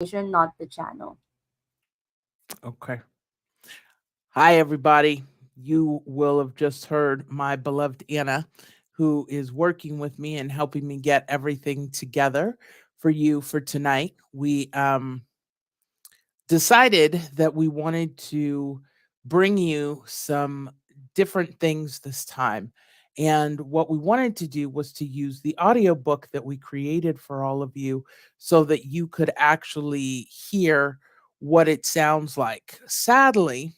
not the channel. Okay. Hi, everybody. You will have just heard my beloved Anna, who is working with me and helping me get everything together for you for tonight. We decided that we wanted to bring you some different things this time. And what we wanted to do was to use the audiobook that we created for all of you so that you could actually hear what it sounds like. Sadly,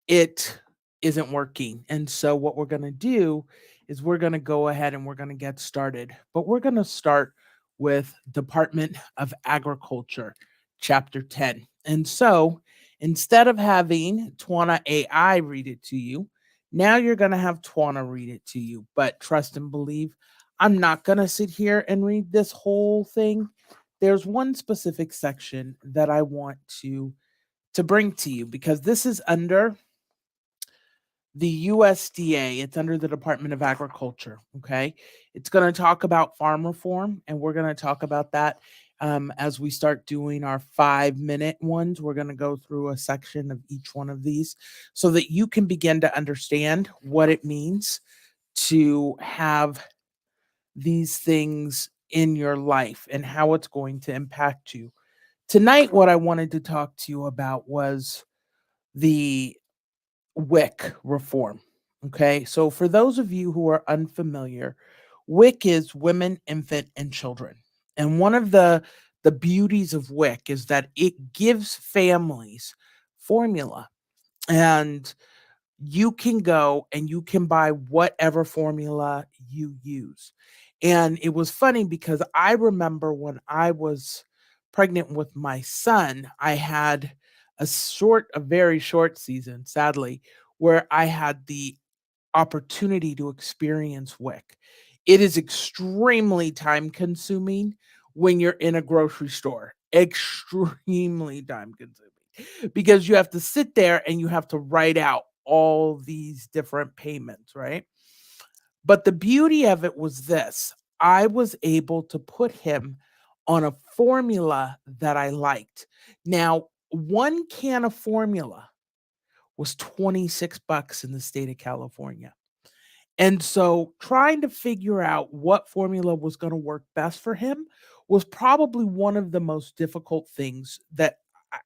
it isn't working. And so, what we're going to do is we're going to go ahead and we're going to get started. But we're going to start with Department of Agriculture, Chapter 10. And so, instead of having Twana AI read it to you, now you're going to have Twana read it to you. But trust and believe, I'm not going to sit here and read this whole thing. There's one specific section that I want to bring to you because this is under the USDA. It's under the Department of Agriculture. Okay. It's going to talk about farm reform, and we're going to talk about that as we start doing our 5-minute ones. We're going to go through a section of each one of these so that you can begin to understand what it means to have these things in your life and how it's going to impact you. Tonight, what I wanted to talk to you about was the WIC reform. Okay, so for those of you who are unfamiliar, WIC is women, infant, and children. And one of the beauties of WIC is that it gives families formula, and you can go and you can buy whatever formula you use. And it was funny because I remember when I was pregnant with my son, I had a very short season, sadly, where I had the opportunity to experience WIC. It is extremely time consuming when you're in a grocery store. Extremely time consuming because you have to sit there and you have to write out all these different payments, right? But the beauty of it was this: I was able to put him on a formula that I liked. Now, one can of formula was 26 bucks in the state of California. And so trying to figure out what formula was going to work best for him was probably one of the most difficult things that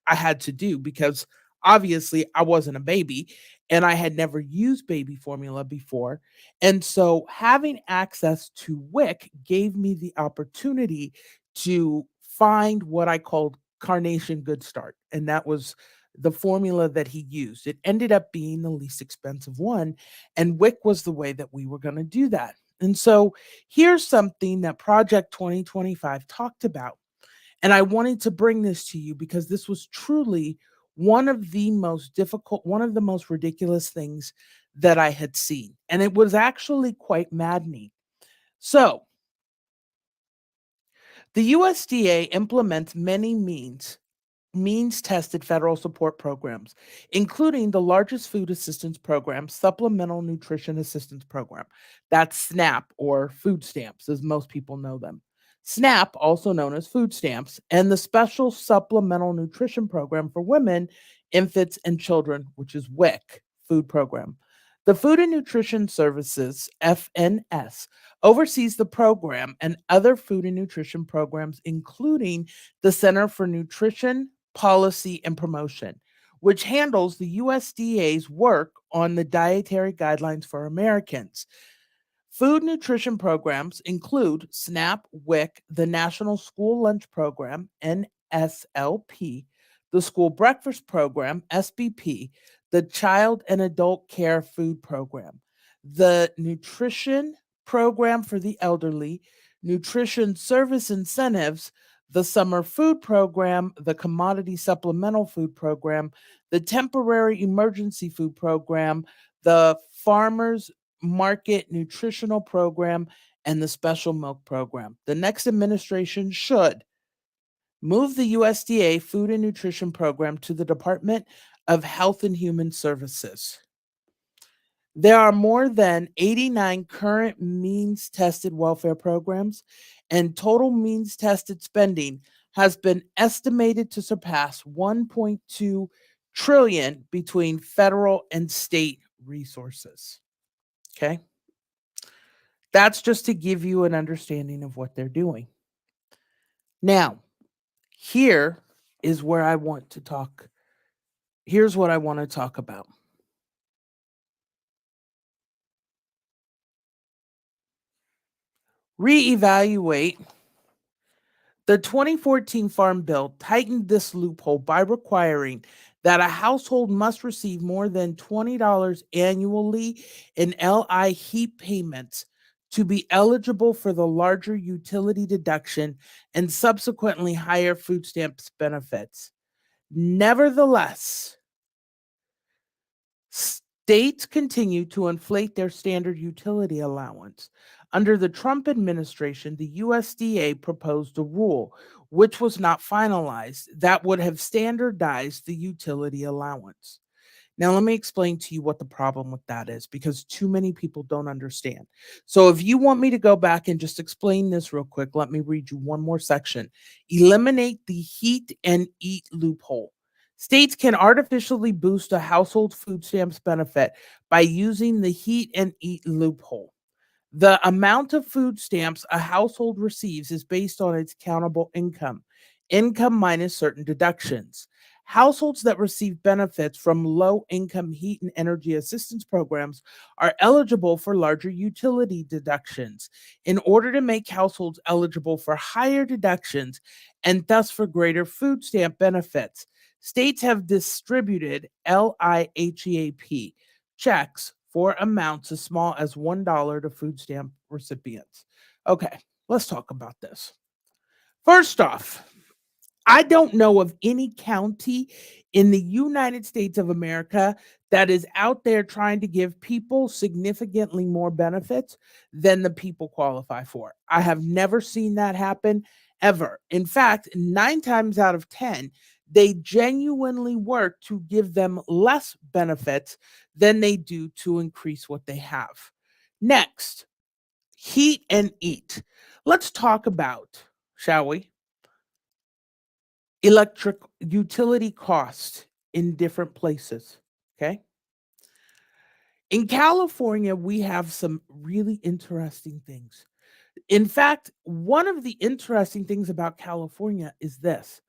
I had to do because obviously I wasn't a baby and I had never used baby formula before. And so having access to WIC gave me the opportunity to find what I called Carnation Good Start. And that was the formula that he used. It ended up being the least expensive one, and WIC was the way that we were going to do that. And so here's something that Project 2025 talked about. And I wanted to bring this to you because this was truly one of the most difficult, one of the most ridiculous things that I had seen. And it was actually quite maddening. So the USDA implements many means tested federal support programs, including the largest food assistance program, Supplemental Nutrition Assistance Program. That's SNAP, or food stamps, as most people know them. SNAP, also known as food stamps, and the Special Supplemental Nutrition Program for Women, Infants, and Children, which is WIC food program. The Food and Nutrition Services, FNS, oversees the program and other food and nutrition programs, including the Center for Nutrition Policy and Promotion, which handles the USDA's work on the dietary guidelines for Americans. Food nutrition programs include SNAP, WIC, the National School Lunch Program, NSLP, the School Breakfast Program, SBP, the Child and Adult Care Food Program, the Nutrition Program for the Elderly, Nutrition Service Incentives, the Summer Food Program, the Commodity Supplemental Food Program, the Temporary Emergency Food Program, the Farmers Market Nutritional Program, and the Special Milk Program. The next administration should move the USDA Food and Nutrition Program to the Department of Health and Human Services. There are more than 89 current means tested welfare programs, and total means tested spending has been estimated to surpass 1.2 trillion between federal and state resources. Okay? That's just to give you an understanding of what they're doing. Now, here is where I want to talk. Here's what I want to talk about. Reevaluate. The 2014 Farm Bill tightened this loophole by requiring that a household must receive more than $20 annually in LI heat payments to be eligible for the larger utility deduction and subsequently higher food stamps benefits. Nevertheless, states continue to inflate their standard utility allowance. Under the Trump administration, the USDA proposed a rule, which was not finalized, that would have standardized the utility allowance. Now, let me explain to you what the problem with that is because too many people don't understand. So, if you want me to go back and just explain this real quick, let me read you one more section. Eliminate the heat and eat loophole. States can artificially boost a household food stamps benefit by using the heat and eat loophole. The amount of food stamps a household receives is based on its countable income minus certain deductions. Households that receive benefits from low income heat and energy assistance programs are eligible for larger utility deductions. In order to make households eligible for higher deductions and thus for greater food stamp benefits, states have distributed LIHEAP checks for amounts as small as $1 to food stamp recipients. Okay, let's talk about this. First off, I don't know of any county in the United States of America that is out there trying to give people significantly more benefits than the people qualify for. I have never seen that happen ever. In fact, 9 times out of 10, they genuinely work to give them less benefits than they do to increase what they have. Next, heat and eat. Let's talk about, shall we? Electric utility cost in different places. Okay. In California, we have some really interesting things. In fact, one of the interesting things about California is this: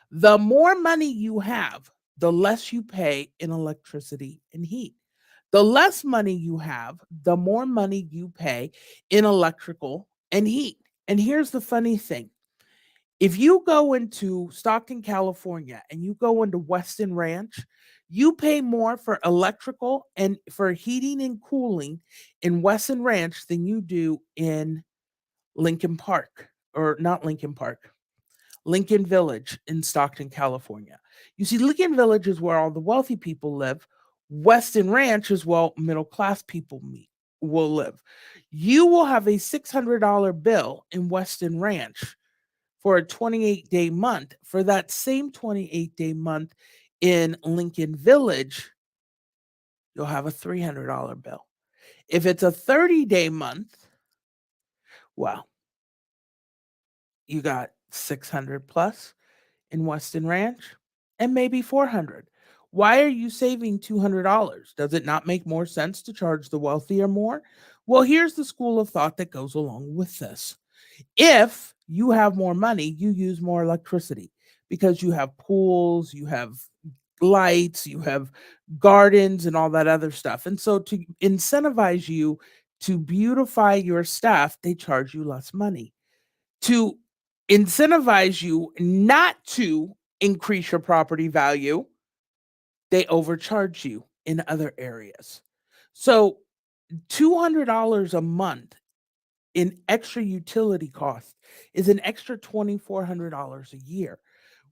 the more money you have, the less you pay in electricity and heat. The less money you have, the more money you pay in electrical and heat. And here's the funny thing: if you go into Stockton, California, and you go into Weston Ranch, you pay more for electrical and for heating and cooling in Weston Ranch than you do in Lincoln Park, or not Lincoln Park, Lincoln Village in Stockton, California. You see, Lincoln Village is where all the wealthy people live. Weston Ranch is where middle class people will live. You will have a $600 bill in Weston Ranch for a 28-day month. For that same 28-day month in Lincoln Village, you'll have a $300 bill. If it's a 30-day month, well, you got 600 plus in Weston Ranch and maybe 400. Why are you saving $200? Does it not make more sense to charge the wealthier more? Well, here's the school of thought that goes along with this. If you have more money, you use more electricity because you have pools, you have lights, you have gardens, and all that other stuff. And so, to incentivize you to beautify your stuff, they charge you less money. To incentivize you not to increase your property value, they overcharge you in other areas. So, $200 a month in extra utility cost is an extra $2,400 a year.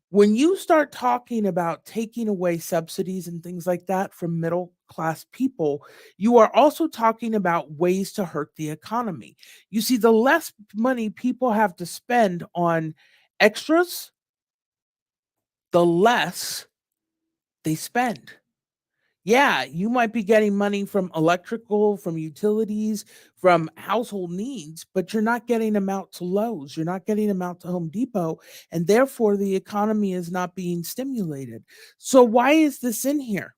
When you start talking about taking away subsidies and things like that from middle class people, you are also talking about ways to hurt the economy. You see, the less money people have to spend on extras, the less they spend. Yeah, you might be getting money from electrical, from utilities, from household needs, but you're not getting them out to Lowe's. You're not getting them out to Home Depot, and therefore the economy is not being stimulated. So, why is this in here?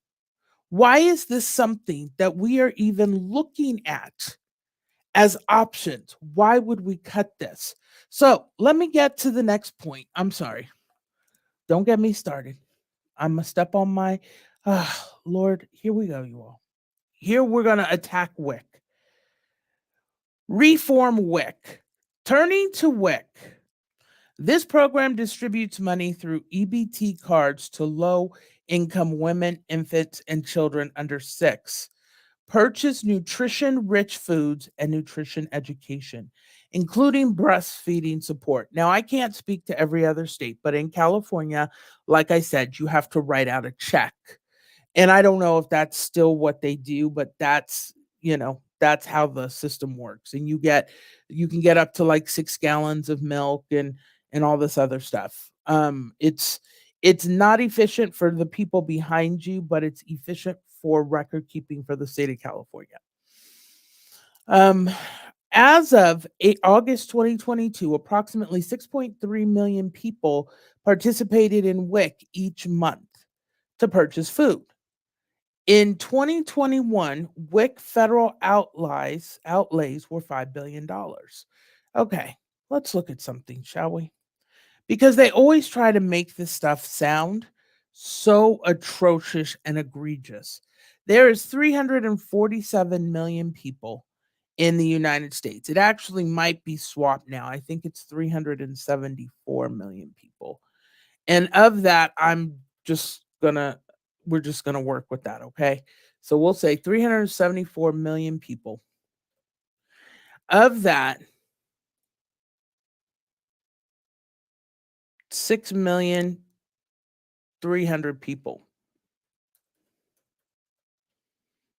Why is this something that we are even looking at as options? Why would we cut this? So, let me get to the next point. I'm sorry. Don't get me started. I'm going to step on my, Lord, here we go, you all. Here we're going to attack WIC. Reform WIC. Turning to WIC. This program distributes money through EBT cards to low income women, infants, and children under 6. Purchase nutrition rich foods and nutrition education, including breastfeeding support. Now, I can't speak to every other state, but in California, like I said, you have to write out a check. And I don't know if that's still what they do, but that's how the system works. And you can get up to like 6 gallons of milk and all this other stuff. It's not efficient for the people behind you, but it's efficient for record keeping for the state of California. Um, as of August 2022, approximately 6.3 million people participated in WIC each month to purchase food. In 2021, WIC federal outlays were $5 billion. Okay, let's look at something, shall we? Because they always try to make this stuff sound so atrocious and egregious. There is 347 million people in the United States. It actually might be swapped now. I think it's 374 million people. And of that, we're just gonna work with that, okay? So we'll say 374 million people. Of that, 6,300,000 people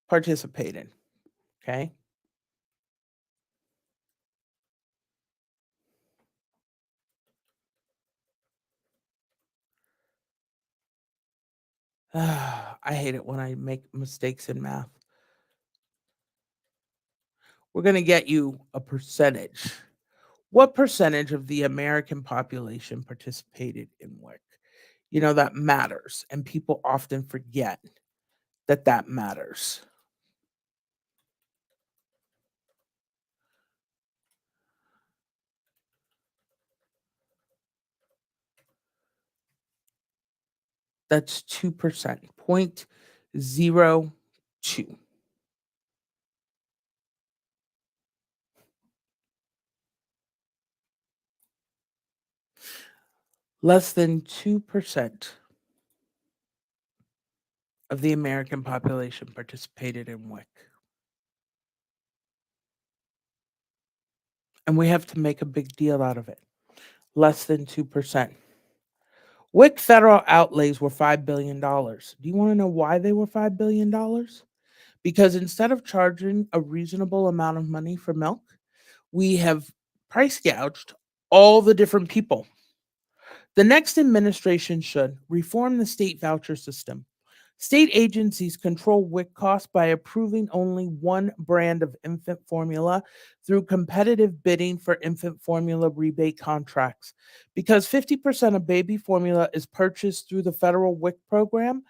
participated. Okay. I hate it when I make mistakes in math. We're gonna get you a percentage. What percentage of the American population participated in WIC? That matters, and people often forget that that matters. That's 2%, 0.02. Less than 2% of the American population participated in WIC. And we have to make a big deal out of it. Less than 2%. WIC federal outlays were $5 billion. Do you want to know why they were $5 billion? Because instead of charging a reasonable amount of money for milk, we have price gouged all the different people. The next administration should reform the state voucher system. State agencies control WIC costs by approving only one brand of infant formula through competitive bidding for infant formula rebate contracts. Because 50% of baby formula is purchased through the federal WIC program,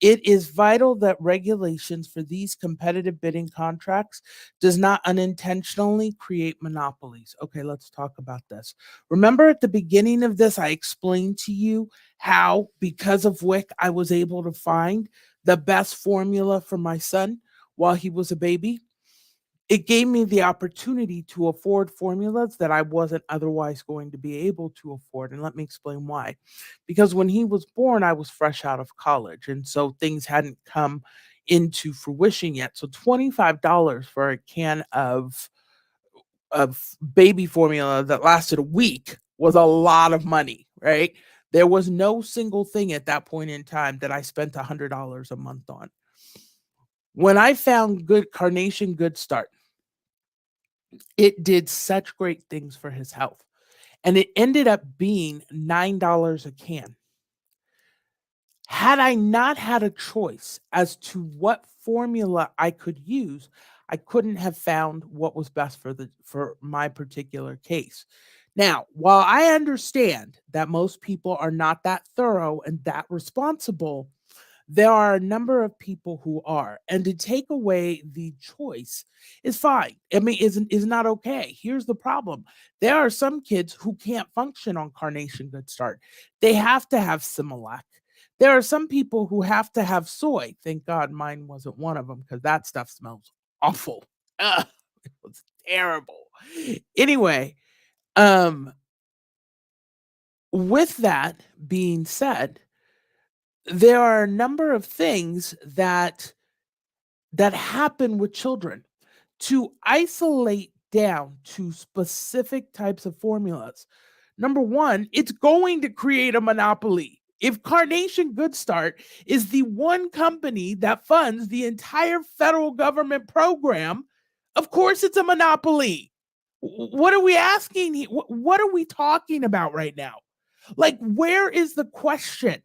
it is vital that regulations for these competitive bidding contracts does not unintentionally create monopolies. Okay, let's talk about this. Remember at the beginning of this, I explained to you how, because of WIC, I was able to find the best formula for my son while he was a baby. It gave me the opportunity to afford formulas that I wasn't otherwise going to be able to afford. And let me explain why. Because when he was born, I was fresh out of college. And so things hadn't come into fruition yet. So $25 for a can of baby formula that lasted a week was a lot of money, right? There was no single thing at that point in time that I spent $100 a month on. When I found good Carnation Good Start, it did such great things for his health. And it ended up being $9 a can. Had I not had a choice as to what formula I could use, I couldn't have found what was best for my particular case. Now, while I understand that most people are not that thorough and that responsible, there are a number of people who are, and to take away the choice is fine. I mean, is not okay. Here's the problem: there are some kids who can't function on Carnation Good Start. They have to have Similac. There are some people who have to have soy. Thank God mine wasn't one of them because that stuff smells awful. Ugh, it was terrible. Anyway, um, with that being said, there are a number of things that happen with children to isolate down to specific types of formulas. Number one, it's going to create a monopoly. If Carnation Good Start is the one company that funds the entire federal government program, of course it's a monopoly. What are we asking? What are we talking about right now? Like, where is the question?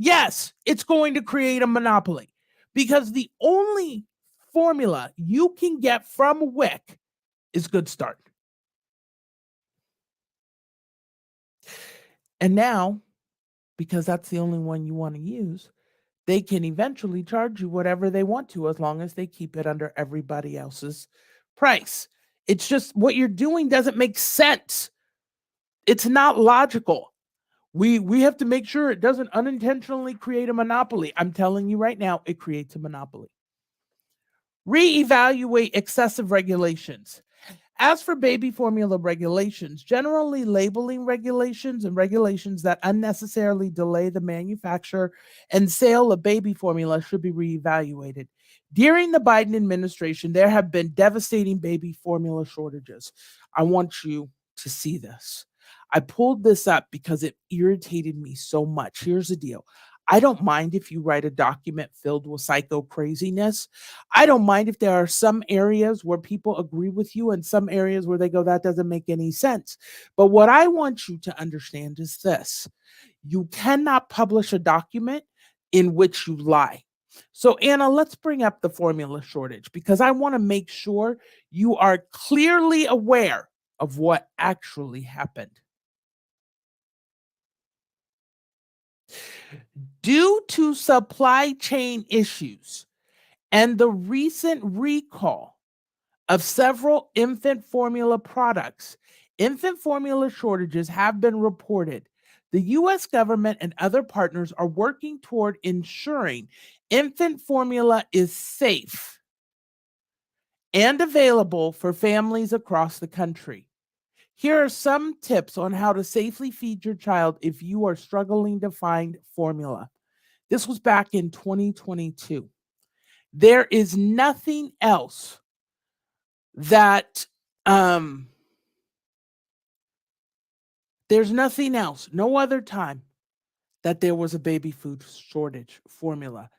Yes, it's going to create a monopoly because the only formula you can get from WIC is Good Start. And now, because that's the only one you want to use, they can eventually charge you whatever they want to as long as they keep it under everybody else's price. It's just what you're doing doesn't make sense. It's not logical. We have to make sure it doesn't unintentionally create a monopoly. I'm telling you right now, it creates a monopoly. Reevaluate excessive regulations. As for baby formula regulations, generally labeling regulations and regulations that unnecessarily delay the manufacture and sale of baby formula should be reevaluated. During the Biden administration, there have been devastating baby formula shortages. I want you to see this. I pulled this up because it irritated me so much. Here's the deal. I don't mind if you write a document filled with psycho craziness. I don't mind if there are some areas where people agree with you and some areas where they go, that doesn't make any sense. But what I want you to understand is this: you cannot publish a document in which you lie. So, Anna, let's bring up the formula shortage because I want to make sure you are clearly aware of what actually happened. Due to supply chain issues and the recent recall of several infant formula products, infant formula shortages have been reported. The US government and other partners are working toward ensuring infant formula is safe and available for families across the country. Here are some tips on how to safely feed your child if you are struggling to find formula. This was back in 2022. There is nothing else that there's nothing else, no other time that there was a baby food shortage formula.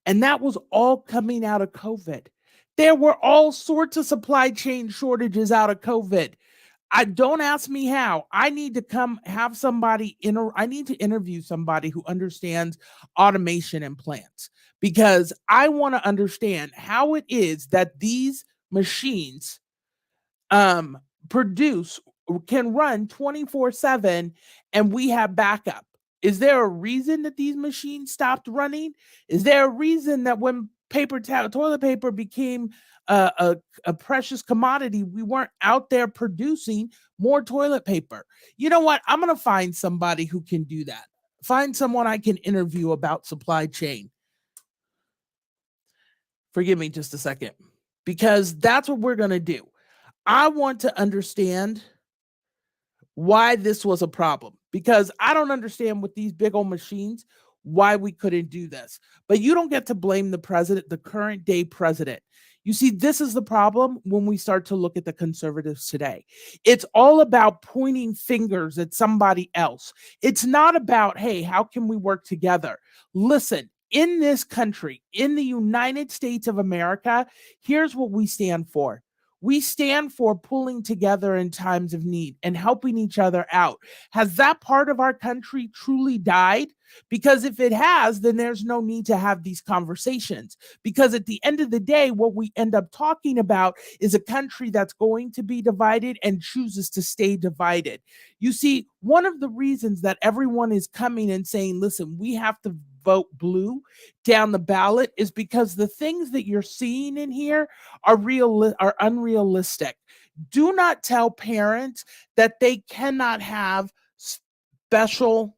And that was all coming out of COVID. There were all sorts of supply chain shortages out of COVID. I don't ask me how. I need to come have somebody I need to interview somebody who understands automation and plants because I want to understand how it is that these machines um produce can run 24/7 and we have backup. Is there a reason that these machines stopped running? Is there a reason that when toilet paper became a precious commodity, we weren't out there producing more toilet paper? You know what? I'm going to find somebody who can do that. Find someone I can interview about supply chain. Forgive me just a second, because that's what we're going to do. I want to understand why this was a problem because I don't understand with these big old machines why we couldn't do this. But you don't get to blame the president, the current day president. You see, this is the problem when we start to look at the conservatives today. It's all about pointing fingers at somebody else. It's not about, hey, how can we work together? Listen, in this country, in the United States of America, here's what we stand for. We stand for pulling together in times of need and helping each other out. Has that part of our country truly died? Because if it has, then there's no need to have these conversations. Because at the end of the day, what we end up talking about is a country that's going to be divided and chooses to stay divided. You see, one of the reasons that everyone is coming and saying, listen, we have to vote blue down the ballot is because the things that you're seeing in here are unrealistic. Do not tell parents that special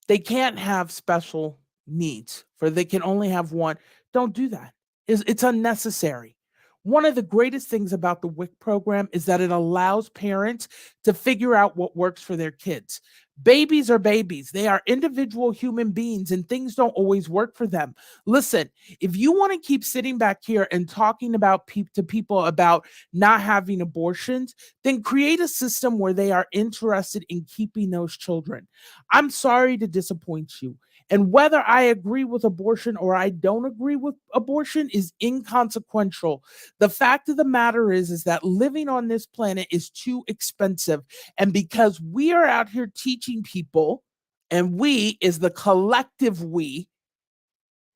they can't have special needs, for they can only have one. Don't do that. It's unnecessary. One of the greatest things about the WIC program is that it allows parents to figure out what works for their kids. Babies are babies. They are individual human beings and things don't always work for them. Listen, if you want to keep sitting back here and talking about to people about not having abortions, then create a system where they are interested in keeping those children. I'm sorry to disappoint you. And whether I agree with abortion or I don't agree with abortion is inconsequential. The fact of the matter is that living on this planet is too expensive. And because we are out here teaching people, and we is the collective we,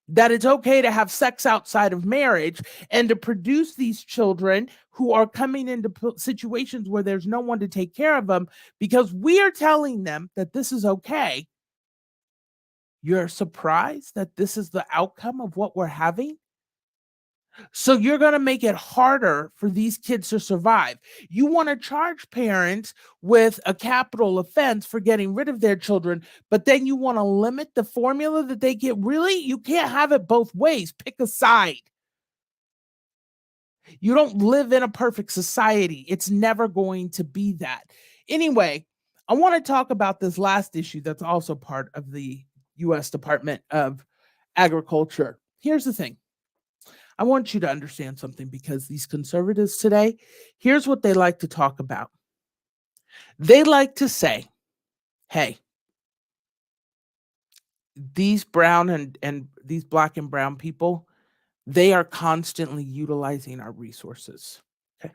that it's okay to have sex outside of marriage and to produce these children who are coming into situations where there's no one to take care of them because we are telling them that this is okay. You're surprised that this is the outcome of what we're having? So you're going to make it harder for these kids to survive. You want to charge parents with a capital offense for getting rid of their children, but then you want to limit the formula that they get. Really? You can't have it both ways. Pick a side. You don't live in a perfect society. It's never going to be that. Anyway, I want to talk about this last issue that's also part of the US Department of Agriculture. Here's the thing. I want you to understand something because these conservatives today, here's what they like to talk about. They like to say, hey, these brown and these black and brown people, they are constantly utilizing our resources. Okay.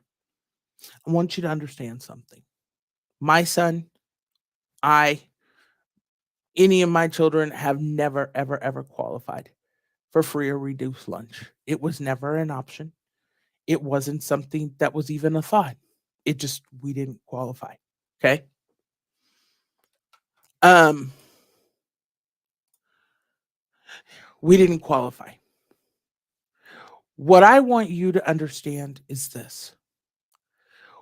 I want you to understand something. My son, any of my children have never, ever, ever qualified for free or reduced lunch. It was never an option. It wasn't something that was even a thought. We didn't qualify. Okay. Um, we didn't qualify. What I want you to understand is this.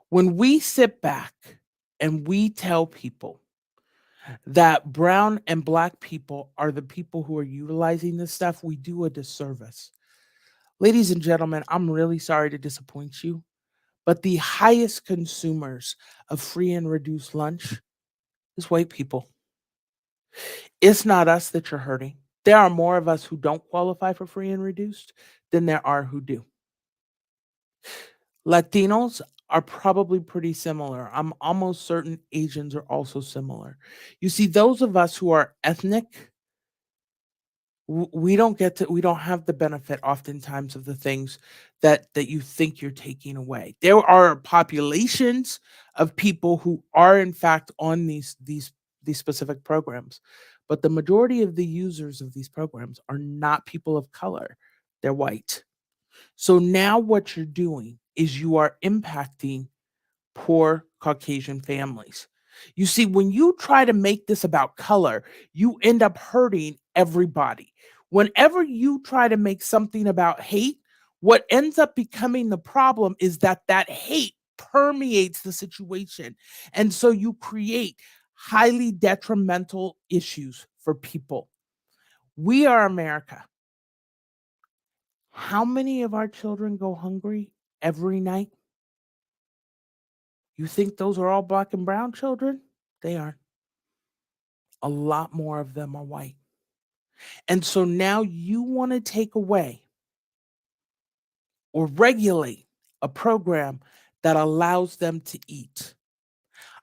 When we sit back and we tell people that brown and black people are the people who are utilizing this stuff, we do a disservice. Ladies and gentlemen, I'm really sorry to disappoint you, but the highest consumers of free and reduced lunch is white people. It's not us that you're hurting. There are more of us who don't qualify for free and reduced than there are who do. Latinos are probably pretty similar. I'm almost certain Asians are also similar. You see, those of us who are ethnic, we don't have the benefit oftentimes of the things that you think you're taking away. There are populations of people who are in fact on these specific programs, but the majority of the users of these programs are not people of color. They're white. So now what you're doing is you are impacting poor Caucasian families. You see, when you try to make this about color, you end up hurting everybody. Whenever you try to make something about hate, what ends up becoming the problem is that hate permeates the situation. And so you create highly detrimental issues for people. We are America. How many of our children go hungry every night? You think those are all black and brown children? They aren't. A lot more of them are white. And so now you want to take away or regulate a program that allows them to eat.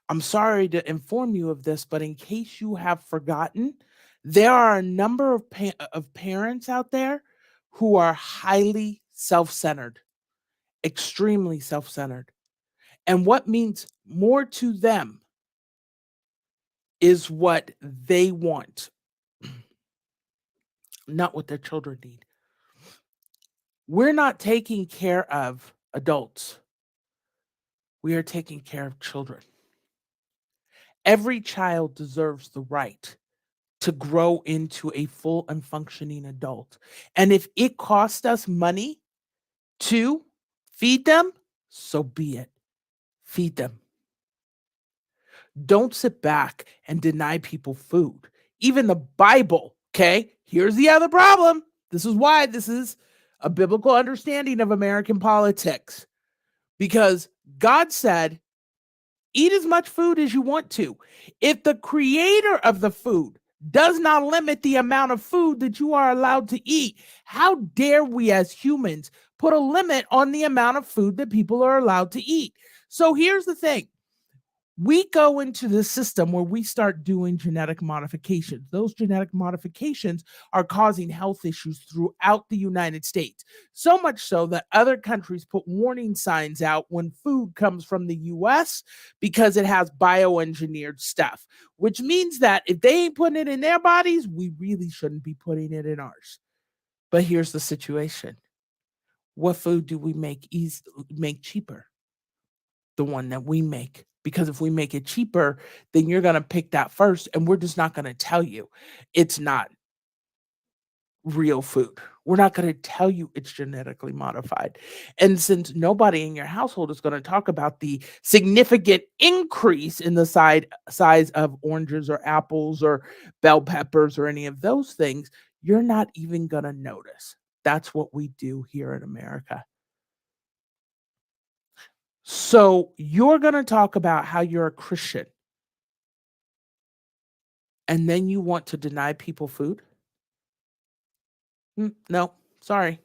I'm sorry to inform you of this, but in case you have forgotten, there are a number of parents out there who are highly self centered. extremely self-centered. And what means more to them is what they want, not what their children need. We're not taking care of adults. We are taking care of children. Every child deserves the right to grow into a full and functioning adult. And if it costs us money to feed them, so be it. Feed them. Don't sit back and deny people food. Even the Bible, okay? Here's the other problem. This is why this is a biblical understanding of American politics. Because God said, eat as much food as you want to. If the creator of the food does not limit the amount of food that you are allowed to eat, how dare we as humans put a limit on the amount of food that people are allowed to eat? So here's the thing. We go into the system where we start doing genetic modifications. Those genetic modifications are causing health issues throughout the United States. So much so that other countries put warning signs out when food comes from the US because it has bioengineered stuff, which means that if they ain't putting it in their bodies, we really shouldn't be putting it in ours. But here's the situation. What food do we make cheaper? The one that we make. Because if we make it cheaper, then you're going to pick that first, and we're just not going to tell you it's not real food. We're not going to tell you it's genetically modified. And since nobody in your household is going to talk about the significant increase in the size of oranges or apples or bell peppers or any of those things, you're not even going to notice. That's what we do here in America. So you're going to talk about how you're a Christian, and then you want to deny people food? No, sorry.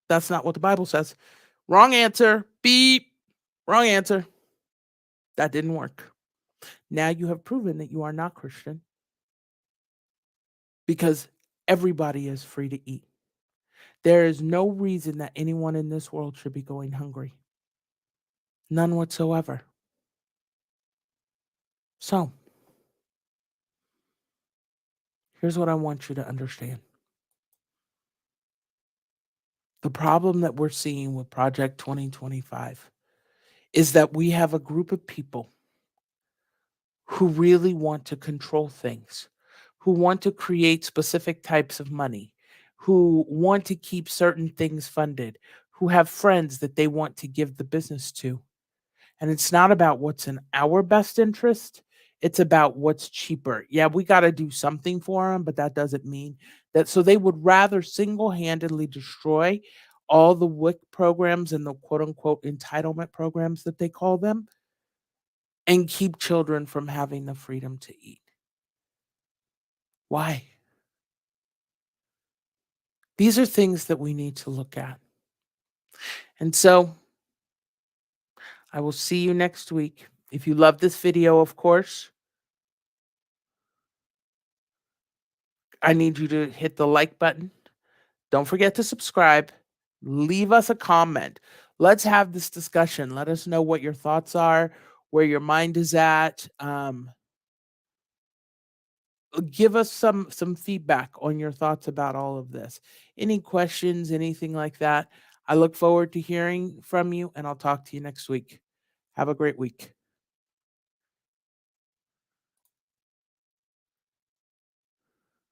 That's not what the Bible says. Wrong answer. Beep. Wrong answer. That didn't work. Now you have proven that you are not Christian because everybody is free to eat. There is no reason that anyone in this world should be going hungry. None whatsoever. So, here's what I want you to understand. The problem that we're seeing with Project 2025 is that we have a group of people who really want to control things, who want to create specific types of money, who want to keep certain things funded, who have friends that they want to give the business to. And it's not about what's in our best interest. It's about what's cheaper. Yeah, we got to do something for them, but that doesn't mean that. So they would rather single handedly destroy all the WIC programs and the quote unquote entitlement programs that they call them and keep children from having the freedom to eat. Why? These are things that we need to look at. And so I will see you next week. If you love this video, of course, I need you to hit the like button. Don't forget to subscribe. Leave us a comment. Let's have this discussion. Let us know what your thoughts are, where your mind is at. Give us some feedback on your thoughts about all of this. Any questions, anything like that. I look forward to hearing from you, and I'll talk to you next week. Have a great week.